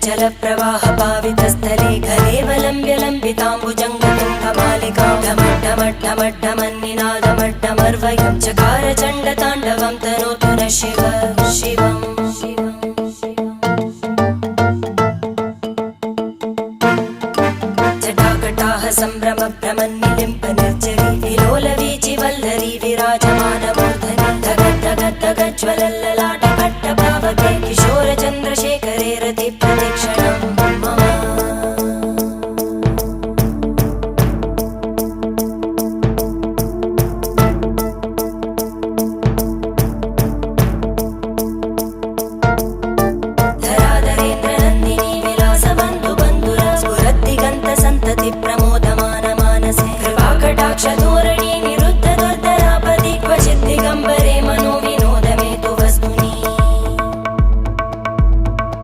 जलप्रवाहपावितस्थले घलेवलम्ब्यलम्बिताम्बुजङ्गतुङ्गमालिकां ढमड्ढमड्ढमड्ढमन्निनादमड्ढमर्वयं चकार चण्डताण्डवं तनोतु न शिव शिवम् जटाकटाः सम्भ्रमभ्रमन्निलिम्प निर्जर